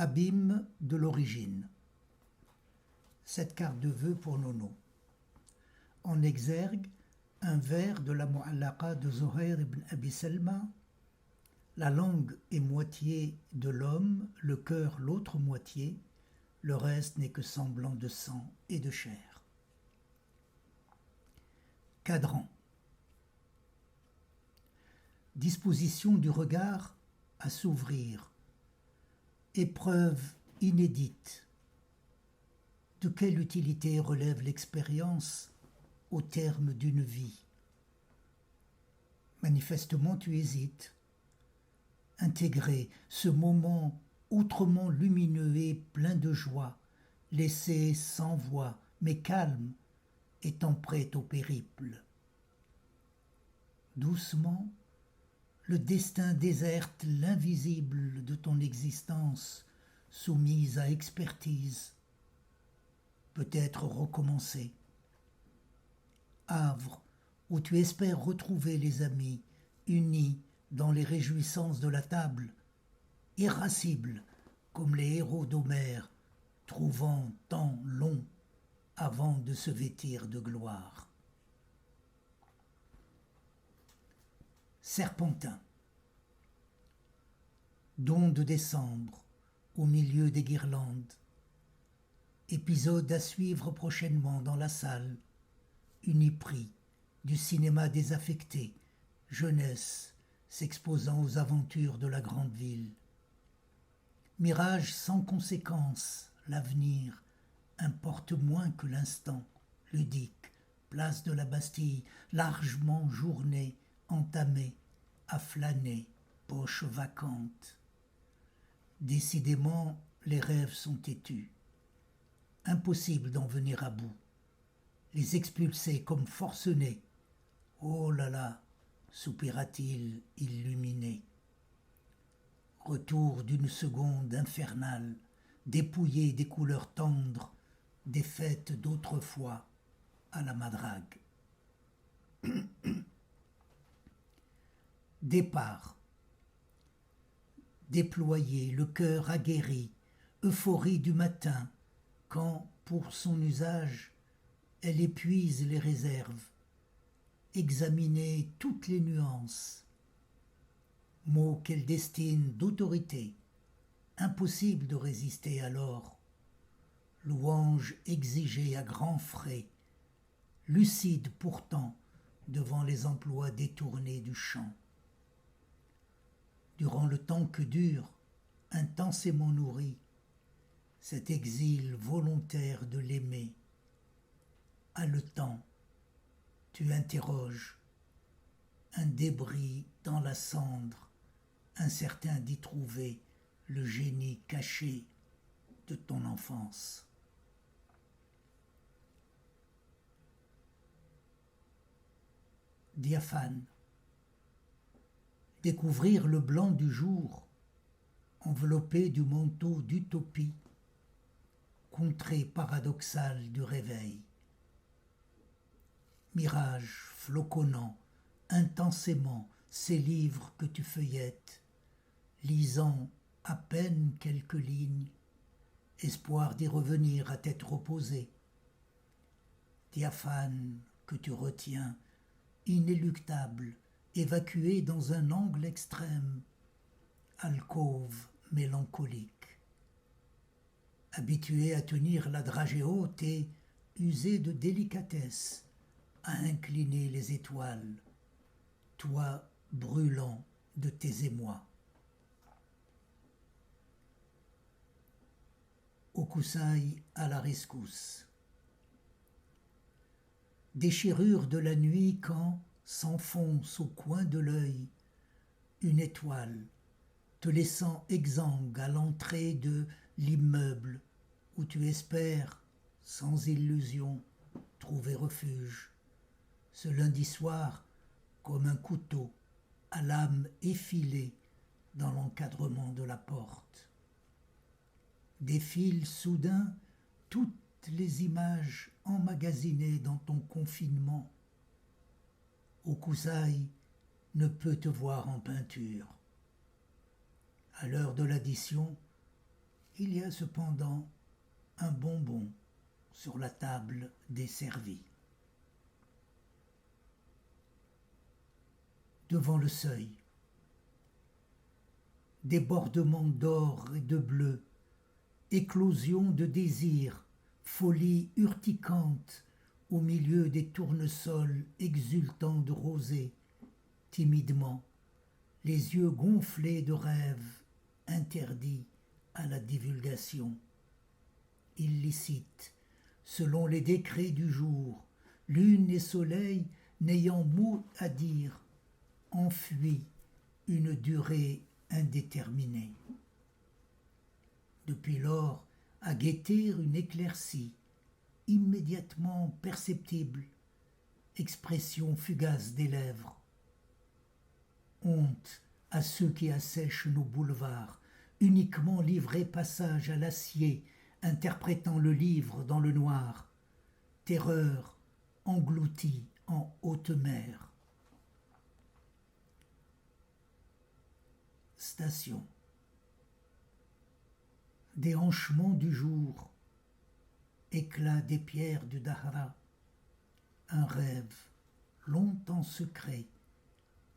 Abîme de l'origine. Cette carte de vœux pour Nono. En exergue, un vers de la Mu'allaqa de Zuhair ibn Abi Salma. La langue est moitié de l'homme, le cœur l'autre moitié, le reste n'est que semblant de sang et de chair. Cadran. Disposition du regard à s'ouvrir. Épreuve inédite. De quelle utilité relève l'expérience au terme d'une vie? Manifestement, tu hésites. Intégrer ce moment autrement lumineux et plein de joie, laissé sans voix, mais calme, étant prêt au périple. Doucement, le destin déserte l'invisible de ton existence, soumise à expertise. Peut-être recommencer. Havre, où tu espères retrouver les amis, unis dans les réjouissances de la table, irascibles comme les héros d'Homère, trouvant temps long avant de se vêtir de gloire. Serpentin. Don de décembre, au milieu des guirlandes. Épisode à suivre prochainement dans la salle. Uniprix, du cinéma désaffecté, jeunesse s'exposant aux aventures de la grande ville. Mirage sans conséquence, l'avenir importe moins que l'instant, ludique, place de la Bastille, largement journée, entamée, à flâner, poche vacante. Décidément, les rêves sont têtus. Impossible d'en venir à bout. Les expulser comme forcenés. Oh là là, soupira-t-il illuminé. Retour d'une seconde infernale, dépouillé des couleurs tendres, des fêtes d'autrefois à la madrague. Départ. Déployer le cœur aguerri, euphorie du matin, quand, pour son usage, elle épuise les réserves, examiner toutes les nuances. Mots qu'elle destine d'autorité, impossible de résister alors. Louange exigée à grands frais, lucide pourtant devant les emplois détournés du chant. Durant le temps que dure, intensément nourri, cet exil volontaire de l'aimer, haletant, tu interroges, un débris dans la cendre, incertain d'y trouver le génie caché de ton enfance. Diaphane. Découvrir le blanc du jour, enveloppé du manteau d'utopie, contrée paradoxale du réveil. Mirage floconnant, intensément, ces livres que tu feuillettes, lisant à peine quelques lignes, espoir d'y revenir à tête reposée. Diaphane que tu retiens, inéluctable, évacué dans un angle extrême, alcôve mélancolique. Habitué à tenir la dragée haute et usé de délicatesse, à incliner les étoiles, toi brûlant de tes émois. Hokusai à la rescousse. Déchirure de la nuit quand s'enfonce au coin de l'œil une étoile, te laissant exsangue à l'entrée de l'immeuble où tu espères, sans illusion, trouver refuge. Ce lundi soir, comme un couteau, à l'âme effilée dans l'encadrement de la porte. Défilent soudain toutes les images emmagasinées dans ton confinement. Hokusai ne peut te voir en peinture. À l'heure de l'addition, il y a cependant un bonbon sur la table desservie. Devant le seuil, débordement d'or et de bleu, éclosion de désir, folie urticante au milieu des tournesols exultants de rosée, timidement, les yeux gonflés de rêves interdits à la divulgation. Illicite, selon les décrets du jour, lune et soleil n'ayant mot à dire, enfuis une durée indéterminée. Depuis lors, à guetter une éclaircie, immédiatement perceptible, expression fugace des lèvres. Honte à ceux qui assèchent nos boulevards, uniquement livrés passage à l'acier, interprétant le livre dans le noir. Terreur engloutie en haute mer. Station. Déhanchement du jour, éclat des pierres du Dahra, un rêve longtemps secret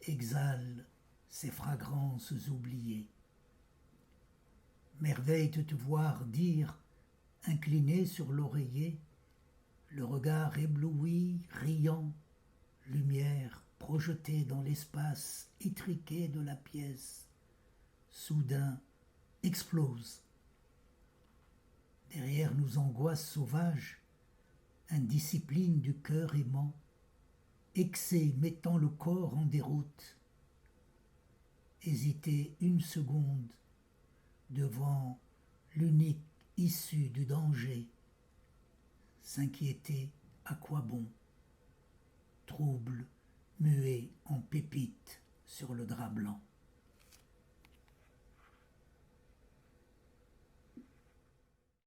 exhale ses fragrances oubliées. Merveille de te voir dire, incliné sur l'oreiller, le regard ébloui, riant, lumière projetée dans l'espace étriqué de la pièce, soudain explose. Derrière nos angoisses sauvages, indiscipline du cœur aimant, excès mettant le corps en déroute, hésiter une seconde devant l'unique issue du danger, s'inquiéter à quoi bon, trouble muet en pépite sur le drap blanc.